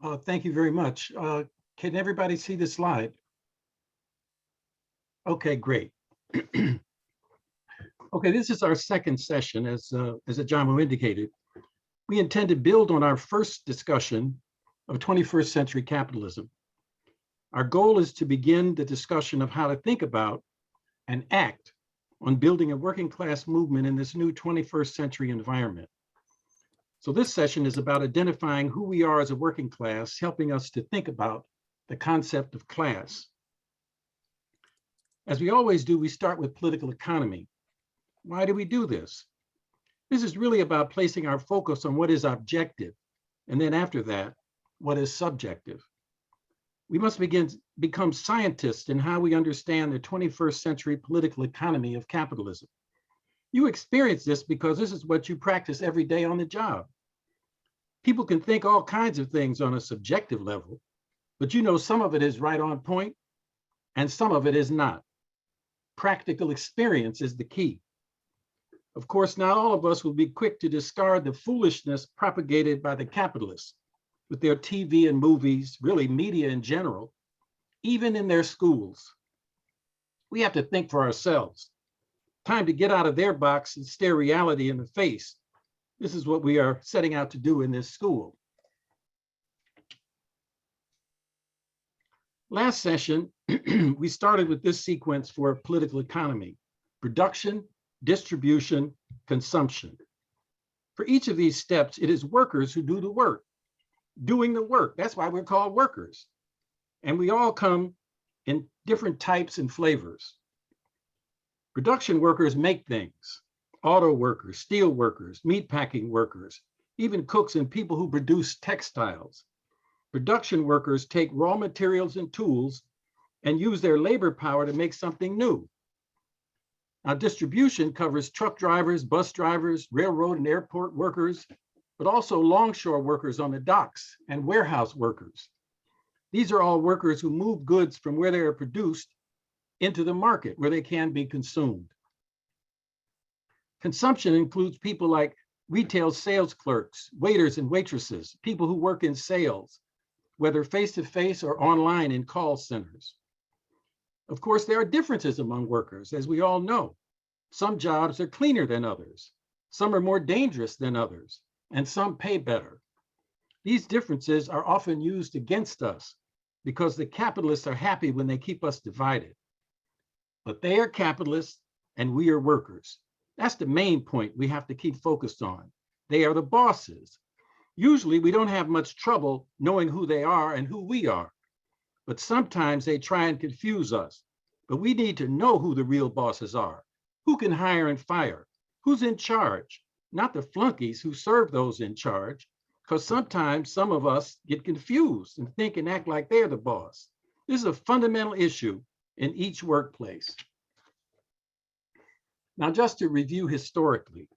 Thank you very much. Can everybody see the slide? Okay, great. Okay, this is our second session, as Ajamu indicated. We intend to build on our first discussion of 21st century capitalism. Our goal is to begin the discussion of how to think about and act on building a working class movement in this new 21st century environment. So this session is about identifying who we are as a working class, helping us to think about the concept of class. As we always do, we start with political economy. Why do we do this? This is really about placing our focus on what is objective, and then after that, what is subjective. We must become scientists in how we understand the 21st century political economy of capitalism. You experience this because this is what you practice every day on the job. People can think all kinds of things on a subjective level, but you know some of it is right on point and some of it is not. Practical experience is the key. Of course, not all of us will be quick to discard the foolishness propagated by the capitalists with their TV and movies, really media in general, even in their schools. We have to think for ourselves. Time to get out of their box and stare reality in the face. This is what we are setting out to do in this school. Last session, we started with this sequence for political economy: production, distribution, consumption. For each of these steps, it is workers who do the work, doing the work. That's why we're called workers. And we all come in different types and flavors. Production workers make things: auto workers, steel workers, meatpacking workers, even cooks and people who produce textiles. Production workers take raw materials and tools and use their labor power to make something new. Now, distribution covers truck drivers, bus drivers, railroad and airport workers, but also longshore workers on the docks and warehouse workers. These are all workers who move goods from where they are produced into the market where they can be consumed. Consumption includes people like retail sales clerks, waiters and waitresses, people who work in sales, whether face-to-face or online in call centers. Of course, there are differences among workers, as we all know. Some jobs are cleaner than others, some are more dangerous than others, and some pay better. These differences are often used against us because the capitalists are happy when they keep us divided. But they are capitalists and we are workers. That's the main point we have to keep focused on. They are the bosses. Usually we don't have much trouble knowing who they are and who we are, but sometimes they try and confuse us. But we need to know who the real bosses are, who can hire and fire, who's in charge, not the flunkies who serve those in charge, because sometimes some of us get confused and think and act like they're the boss. This is a fundamental issue in each workplace. Now, just to review historically,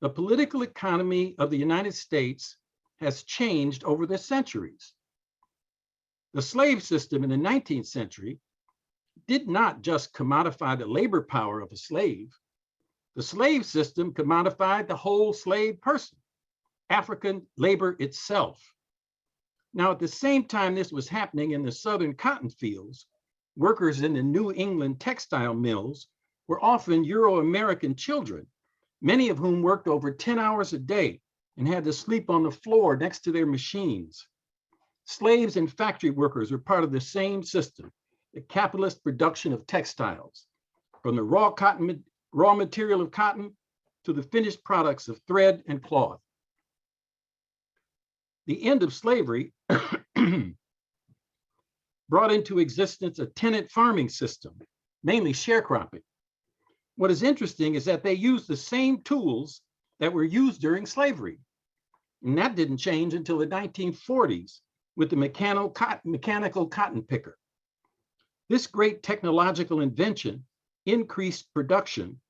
the political economy of the United States has changed over the centuries. The slave system in the 19th century did not just commodify the labor power of a slave. The slave system commodified the whole slave person, African labor itself. Now, at the same time this was happening in the southern cotton fields, workers in the New England textile mills were often Euro-American children, many of whom worked over 10 hours a day and had to sleep on the floor next to their machines. Slaves and factory workers were part of the same system, the capitalist production of textiles, from the raw material of cotton to the finished products of thread and cloth. The end of slavery brought into existence a tenant farming system, mainly sharecropping. What is interesting is that they used the same tools that were used during slavery. And that didn't change until the 1940s with the mechanical cotton picker. This great technological invention increased production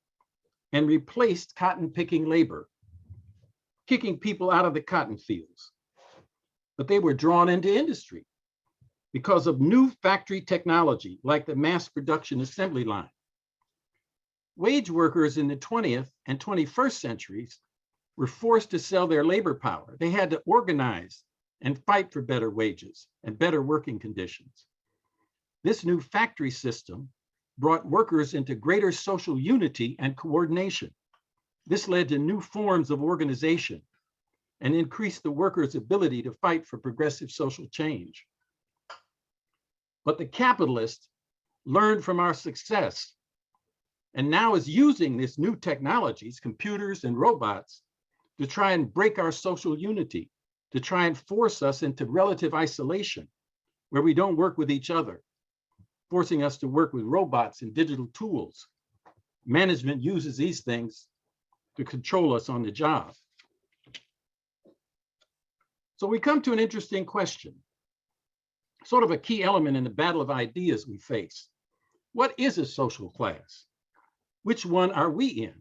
and replaced cotton picking labor, kicking people out of the cotton fields. But they were drawn into industry because of new factory technology like the mass production assembly line. Wage workers in the 20th and 21st centuries were forced to sell their labor power. They had to organize and fight for better wages and better working conditions. This new factory system brought workers into greater social unity and coordination. This led to new forms of organization and increased the workers' ability to fight for progressive social change. But the capitalist learned from our success and now is using these new technologies, computers and robots, to try and break our social unity, to try and force us into relative isolation where we don't work with each other, forcing us to work with robots and digital tools. Management uses these things to control us on the job. So we come to an interesting question, sort of a key element in the battle of ideas we face. What is a social class? Which one are we in?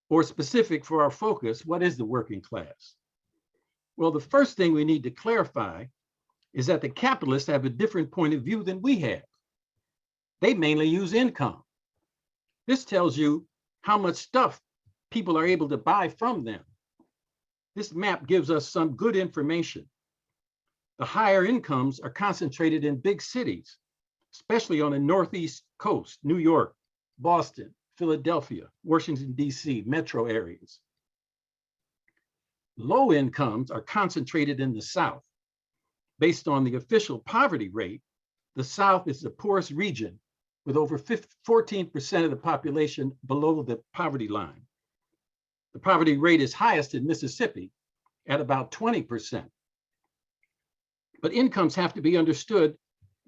Or specific for our focus, what is the working class? Well, the first thing we need to clarify is that the capitalists have a different point of view than we have. They mainly use income. This tells you how much stuff people are able to buy from them. This map gives us some good information. The higher incomes are concentrated in big cities, especially on the Northeast coast, New York, Boston, Philadelphia, Washington, D.C., metro areas. Low incomes are concentrated in the South. Based on the official poverty rate, the South is the poorest region with over 14% of the population below the poverty line. The poverty rate is highest in Mississippi at about 20%. But incomes have to be understood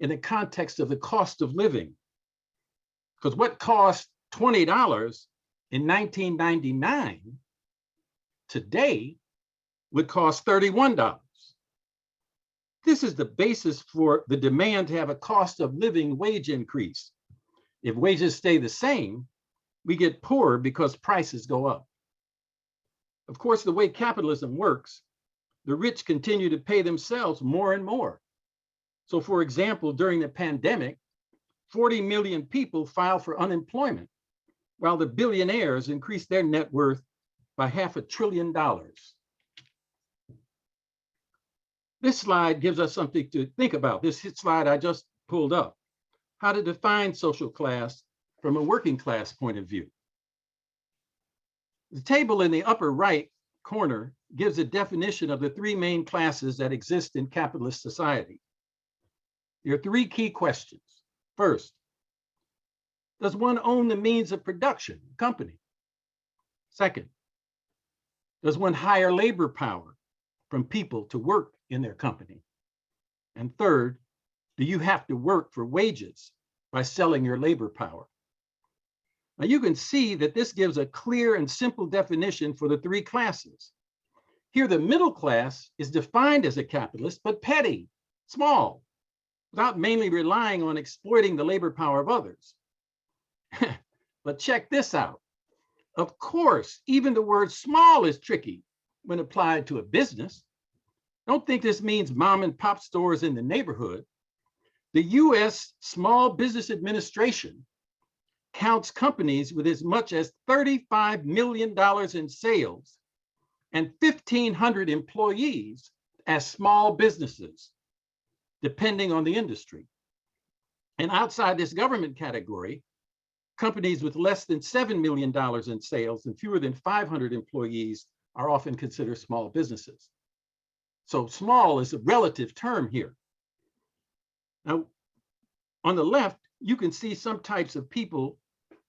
in the context of the cost of living. Because what cost $20 in 1999 today would cost $31. This is the basis for the demand to have a cost of living wage increase. If wages stay the same, we get poorer because prices go up. Of course, the way capitalism works, the rich continue to pay themselves more and more. So for example, during the pandemic, 40 million people filed for unemployment, while the billionaires increased their net worth by $500 billion. This slide gives us something to think about. This slide I just pulled up, how to define social class from a working class point of view. The table in the upper right corner gives a definition of the three main classes that exist in capitalist society. There are three key questions. First, does one own the means of production, company? Second, does one hire labor power from people to work in their company? And third, do you have to work for wages by selling your labor power? Now you can see that this gives a clear and simple definition for the three classes. Here, the middle class is defined as a capitalist, but petty, small, without mainly relying on exploiting the labor power of others. But check this out. Of course, even the word small is tricky when applied to a business. Don't think this means mom and pop stores in the neighborhood. The US Small Business Administration counts companies with as much as $35 million in sales and 1,500 employees as small businesses, depending on the industry. And outside this government category, companies with less than $7 million in sales and fewer than 500 employees are often considered small businesses. So small is a relative term here. Now, on the left, you can see some types of people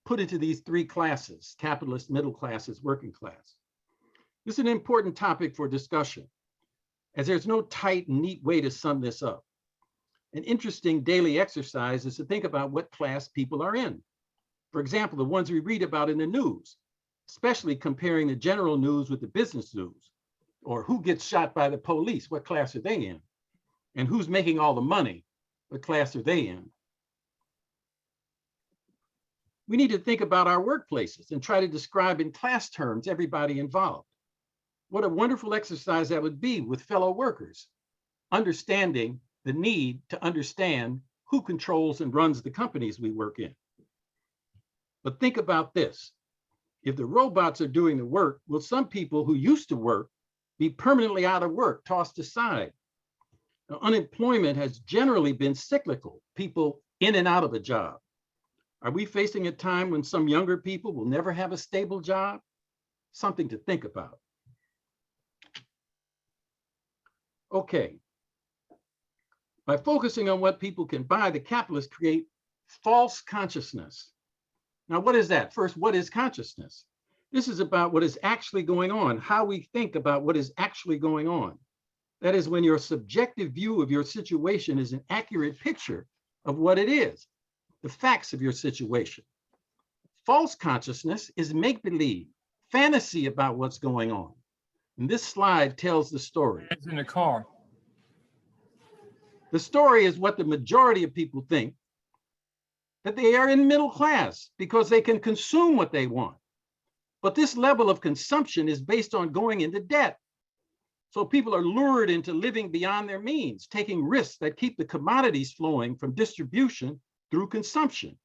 put into these three classes: capitalist, middle classes, working class. This is an important topic for discussion, as there's no tight and neat way to sum this up. An interesting daily exercise is to think about what class people are in. For example, the ones we read about in the news, especially comparing the general news with the business news, or who gets shot by the police, what class are they in? And who's making all the money, what class are they in? We need to think about our workplaces and try to describe in class terms everybody involved. What a wonderful exercise that would be with fellow workers, understanding the need to understand who controls and runs the companies we work in. But think about this. If the robots are doing the work, will some people who used to work be permanently out of work, tossed aside. Now, unemployment has generally been cyclical, people in and out of a job. Are we facing a time when some younger people will never have a stable job? Something to think about. Okay. By focusing on what people can buy, the capitalists create false consciousness. Now, what is that? First, what is consciousness? This is about what is actually going on, how we think about what is actually going on. That is when your subjective view of your situation is an accurate picture of what it is, the facts of your situation. False consciousness is make-believe, fantasy about what's going on. And this slide tells the story. It's in the car. The story is what the majority of people think, that they are in middle class because they can consume what they want. But this level of consumption is based on going into debt. So people are lured into living beyond their means, taking risks that keep the commodities flowing from distribution through consumption,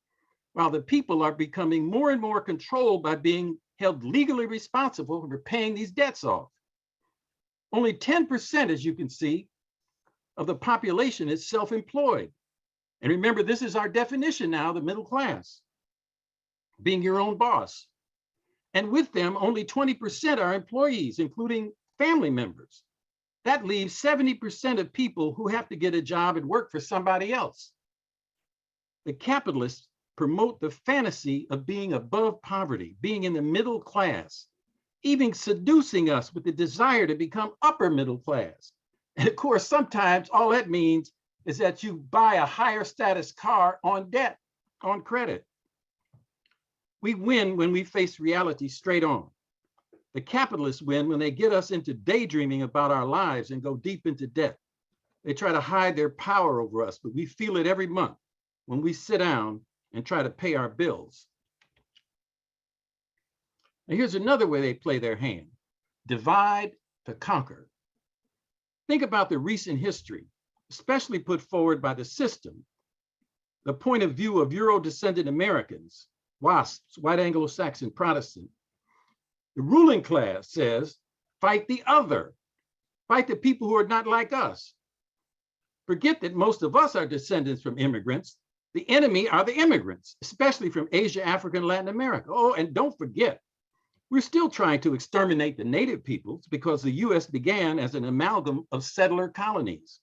while the people are becoming more and more controlled by being held legally responsible for paying these debts off. Only 10%, as you can see, of the population is self-employed. And remember, this is our definition now, the middle class, being your own boss. And with them, only 20% are employees, including family members. That leaves 70% of people who have to get a job and work for somebody else. The capitalists promote the fantasy of being above poverty, being in the middle class, even seducing us with the desire to become upper middle class. And of course, sometimes all that means is that you buy a higher status car on debt, on credit. We win when we face reality straight on. The capitalists win when they get us into daydreaming about our lives and go deep into debt. They try to hide their power over us, but we feel it every month when we sit down and try to pay our bills. Now here's another way they play their hand: divide to conquer. Think about the recent history, especially put forward by the system, the point of view of Euro-descendant Americans, WASPs, white Anglo-Saxon Protestant. The ruling class says, fight the other, fight the people who are not like us. Forget that most of us are descendants from immigrants. The enemy are the immigrants, especially from Asia, Africa, and Latin America. Oh, and don't forget, we're still trying to exterminate the native peoples because the US began as an amalgam of settler colonies.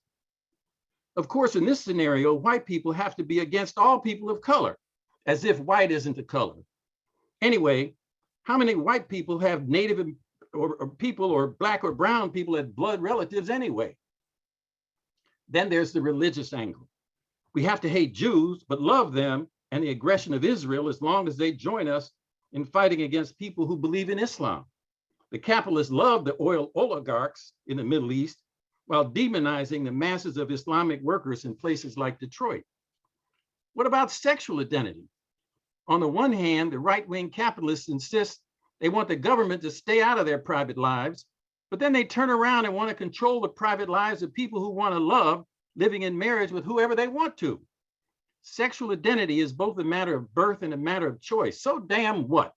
Of course, in this scenario, white people have to be against all people of color, as if white isn't a color. Anyway, how many white people have native or people or black or brown people as blood relatives anyway? Then there's the religious angle. We have to hate Jews, but love them and the aggression of Israel as long as they join us in fighting against people who believe in Islam. The capitalists love the oil oligarchs in the Middle East while demonizing the masses of Islamic workers in places like Detroit. What about sexual identity? On the one hand, the right-wing capitalists insist they want the government to stay out of their private lives, but then they turn around and want to control the private lives of people who want to love, living in marriage with whoever they want to. Sexual identity is both a matter of birth and a matter of choice. So damn what?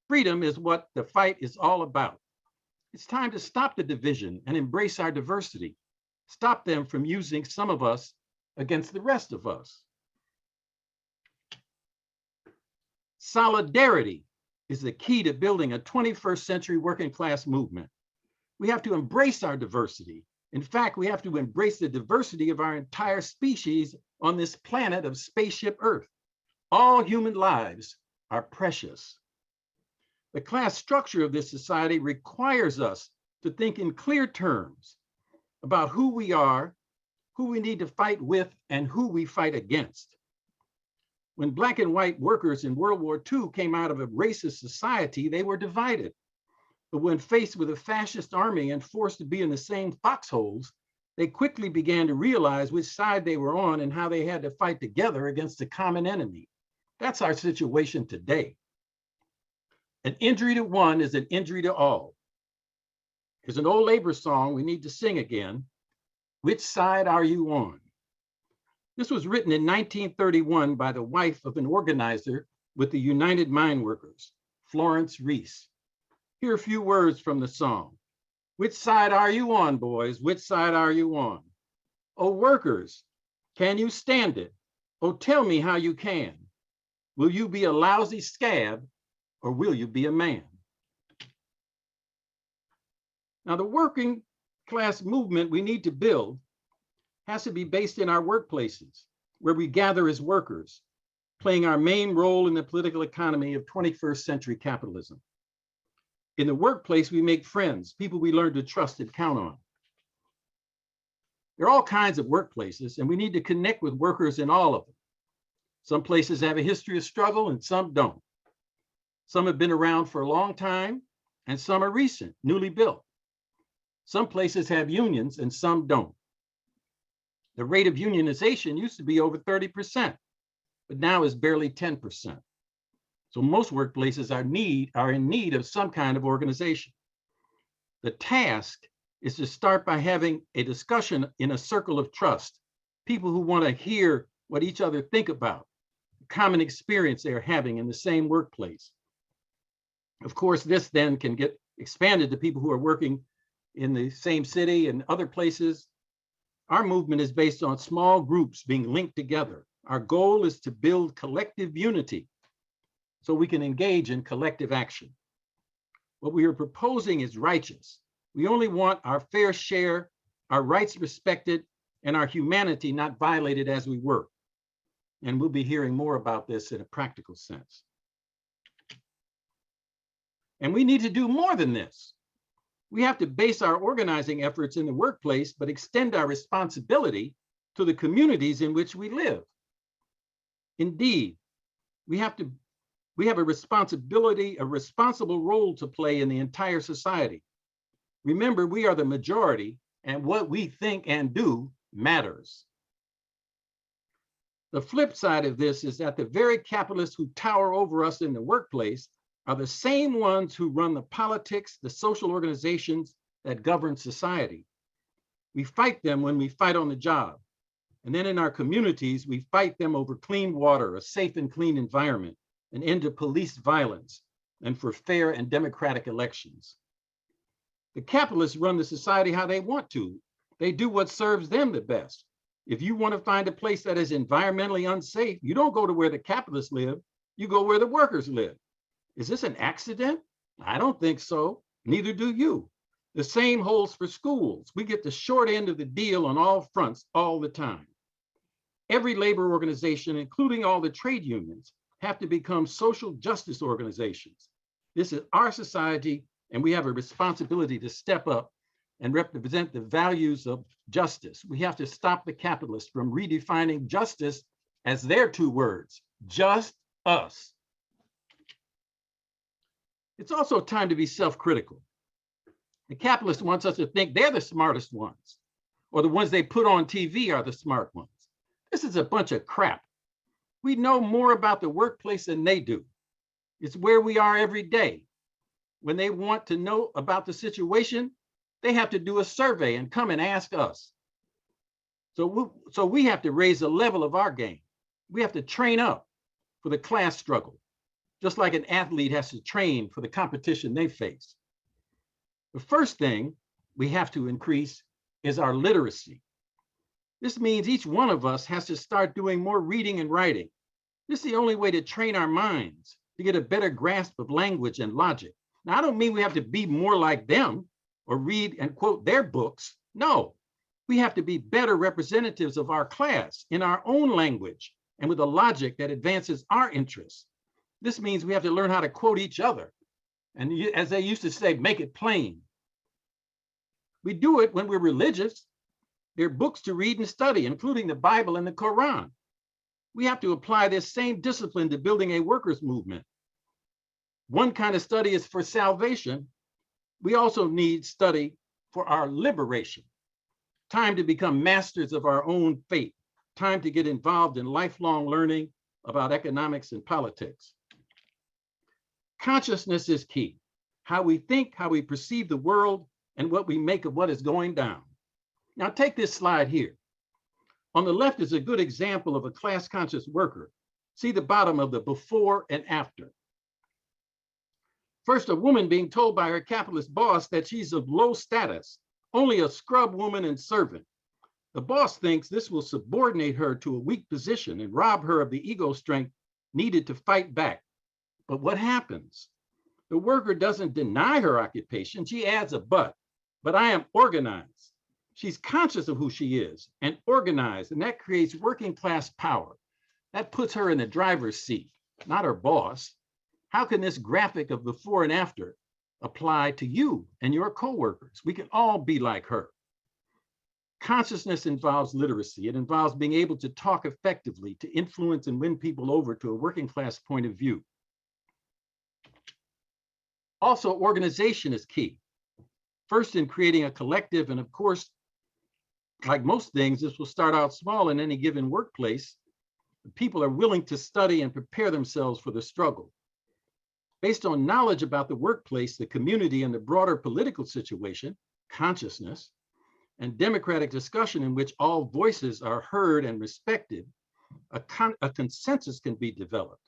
Freedom is what the fight is all about. It's time to stop the division and embrace our diversity. Stop them from using some of us against the rest of us. Solidarity is the key to building a 21st century working class movement. We have to embrace our diversity. In fact, we have to embrace the diversity of our entire species on this planet of spaceship Earth. All human lives are precious. The class structure of this society requires us to think in clear terms about who we are, who we need to fight with, and who we fight against. When Black and white workers in World War II came out of a racist society, they were divided. But when faced with a fascist army and forced to be in the same foxholes, they quickly began to realize which side they were on and how they had to fight together against a common enemy. That's our situation today. An injury to one is an injury to all. Here's an old labor song we need to sing again. Which side are you on? This was written in 1931 by the wife of an organizer with the United Mine Workers, Florence Reese. Here are a few words from the song. Which side are you on, boys? Which side are you on? Oh, workers, can you stand it? Oh, tell me how you can. Will you be a lousy scab or will you be a man? Now, the working class movement we need to build has to be based in our workplaces, where we gather as workers, playing our main role in the political economy of 21st century capitalism. In the workplace, we make friends, people we learn to trust and count on. There are all kinds of workplaces, and we need to connect with workers in all of them. Some places have a history of struggle and some don't. Some have been around for a long time, and some are recent, newly built. Some places have unions and some don't. The rate of unionization used to be over 30%, but now is barely 10%. So most workplaces are in need of some kind of organization. The task is to start by having a discussion in a circle of trust, people who want to hear what each other think about, the common experience they're having in the same workplace. Of course, this then can get expanded to people who are working in the same city and other places. Our movement is based on small groups being linked together. Our goal is to build collective unity so we can engage in collective action. What we are proposing is righteous. We only want our fair share, our rights respected, and our humanity not violated as we work. And we'll be hearing more about this in a practical sense. And we need to do more than this. We have to base our organizing efforts in the workplace, but extend our responsibility to the communities in which we live. Indeed, we have a responsibility, a responsible role to play in the entire society. Remember, we are the majority, and what we think and do matters. The flip side of this is that the very capitalists who tower over us in the workplace are the same ones who run the politics, the social organizations that govern society. We fight them when we fight on the job. And then in our communities, we fight them over clean water, a safe and clean environment, an end to police violence, and for fair and democratic elections. The capitalists run the society how they want to. They do what serves them the best. If you want to find a place that is environmentally unsafe, you don't go to where the capitalists live, you go where the workers live. Is this an accident? I don't think so. Neither do you. The same holds for schools. We get the short end of the deal on all fronts all the time. Every labor organization, including all the trade unions, have to become social justice organizations. This is our society, and we have a responsibility to step up and represent the values of justice. We have to stop the capitalists from redefining justice as their two words, just us. It's also time to be self-critical. The capitalist wants us to think they're the smartest ones, or the ones they put on TV are the smart ones. This is a bunch of crap. We know more about the workplace than they do. It's where we are every day. When they want to know about the situation, they have to do a survey and come and ask us. So we have to raise the level of our game. We have to train up for the class struggle, just like an athlete has to train for the competition they face. The first thing we have to increase is our literacy. This means each one of us has to start doing more reading and writing. This is the only way to train our minds, to get a better grasp of language and logic. Now, I don't mean we have to be more like them or read and quote their books. No, we have to be better representatives of our class in our own language and with a logic that advances our interests. This means we have to learn how to quote each other. And as they used to say, make it plain. We do it when we're religious. There are books to read and study, including the Bible and the Quran. We have to apply this same discipline to building a workers' movement. One kind of study is for salvation. We also need study for our liberation. Time to become masters of our own fate. Time to get involved in lifelong learning about economics and politics. Consciousness is key. How we think, how we perceive the world, and what we make of what is going down. Now take this slide here. On the left is a good example of a class-conscious worker. See the bottom of the before and after. First, a woman being told by her capitalist boss that she's of low status, only a scrub woman and servant. The boss thinks this will subordinate her to a weak position and rob her of the ego strength needed to fight back. But what happens? The worker doesn't deny her occupation, she adds a but I am organized. She's conscious of who she is and organized, and that creates working class power. That puts her in the driver's seat, not her boss. How can this graphic of before and after apply to you and your coworkers? We can all be like her. Consciousness involves literacy. It involves being able to talk effectively, to influence and win people over to a working class point of view. Also, organization is key. First, in creating a collective, and of course, like most things, this will start out small in any given workplace. People are willing to study and prepare themselves for the struggle. Based on knowledge about the workplace, the community, and the broader political situation, consciousness, and democratic discussion in which all voices are heard and respected, a consensus can be developed.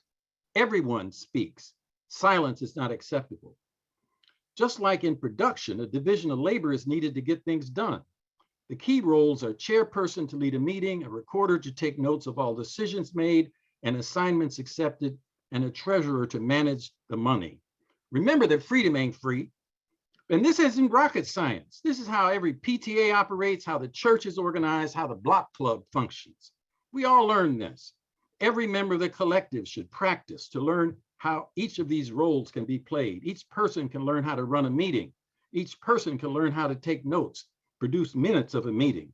Everyone speaks. Silence is not acceptable. Just like in production, a division of labor is needed to get things done. The key roles are chairperson to lead a meeting, a recorder to take notes of all decisions made and assignments accepted, and a treasurer to manage the money. Remember that freedom ain't free. And this isn't rocket science. This is how every PTA operates, how the church is organized, how the block club functions. We all learn this. Every member of the collective should practice to learn how each of these roles can be played. Each person can learn how to run a meeting. Each person can learn how to take notes, produce minutes of a meeting.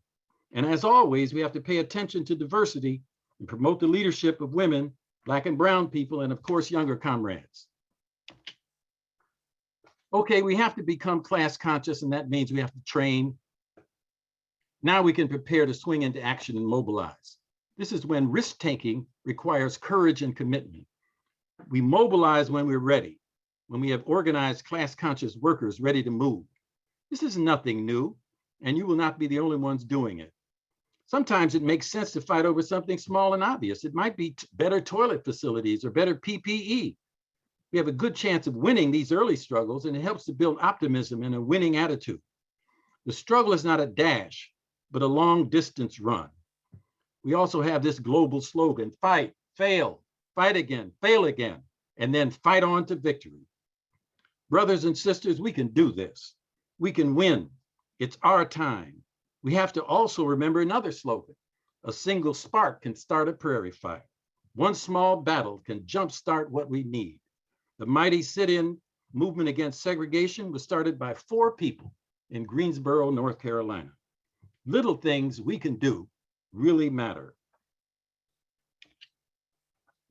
And as always, we have to pay attention to diversity and promote the leadership of women, Black and brown people, and of course, younger comrades. Okay, we have to become class conscious, and that means we have to train. Now we can prepare to swing into action and mobilize. This is when risk-taking requires courage and commitment. We mobilize when we're ready, when we have organized class-conscious workers ready to move. This is nothing new, and you will not be the only ones doing it. Sometimes it makes sense to fight over something small and obvious. It might be better toilet facilities or better PPE. We have a good chance of winning these early struggles, and it helps to build optimism and a winning attitude. The struggle is not a dash, but a long distance run. We also have this global slogan: fight, fail, fight again, fail again, and then fight on to victory. Brothers and sisters, we can do this. We can win. It's our time. We have to also remember another slogan: a single spark can start a prairie fire. One small battle can jumpstart what we need. The mighty sit-in movement against segregation was started by 4 people in Greensboro, North Carolina. Little things we can do really matter.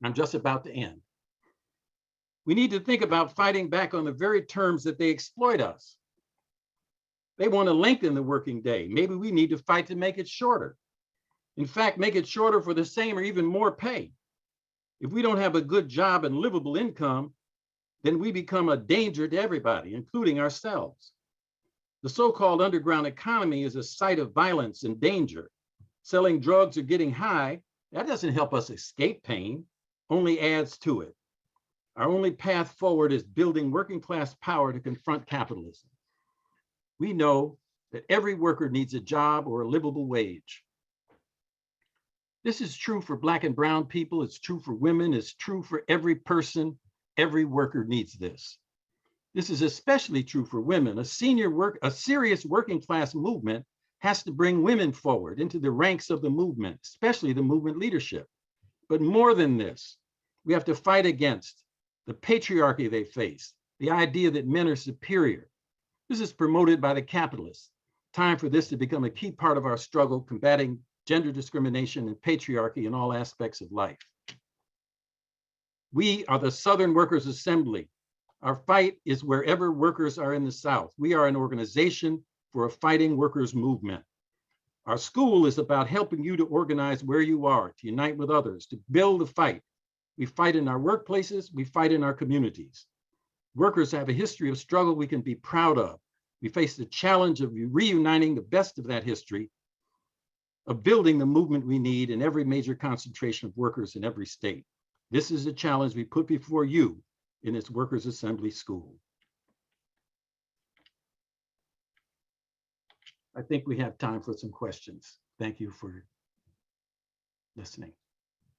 I'm just about to end. We need to think about fighting back on the very terms that they exploit us. They want to lengthen the working day. Maybe we need to fight to make it shorter. In fact, make it shorter for the same or even more pay. If we don't have a good job and livable income, then we become a danger to everybody, including ourselves. The so-called underground economy is a site of violence and danger. Selling drugs or getting high, that doesn't help us escape pain, only adds to it. Our only path forward is building working class power to confront capitalism. We know that every worker needs a job or a livable wage. This is true for Black and brown people, it's true for women, it's true for every person. Every worker needs this. This is especially true for women. A serious working class movement has to bring women forward into the ranks of the movement, especially the movement leadership. But more than this, we have to fight against the patriarchy they face, the idea that men are superior. This is promoted by the capitalists. Time for this to become a key part of our struggle, combating gender discrimination and patriarchy in all aspects of life. We are the Southern Workers Assembly. Our fight is wherever workers are in the South. We are an organization for a fighting workers movement. Our school is about helping you to organize where you are, to unite with others, to build the fight. We fight in our workplaces, we fight in our communities. Workers have a history of struggle we can be proud of. We face the challenge of reuniting the best of that history, of building the movement we need in every major concentration of workers in every state. This is a challenge we put before you in this Workers' Assembly School. I think we have time for some questions. Thank you for listening.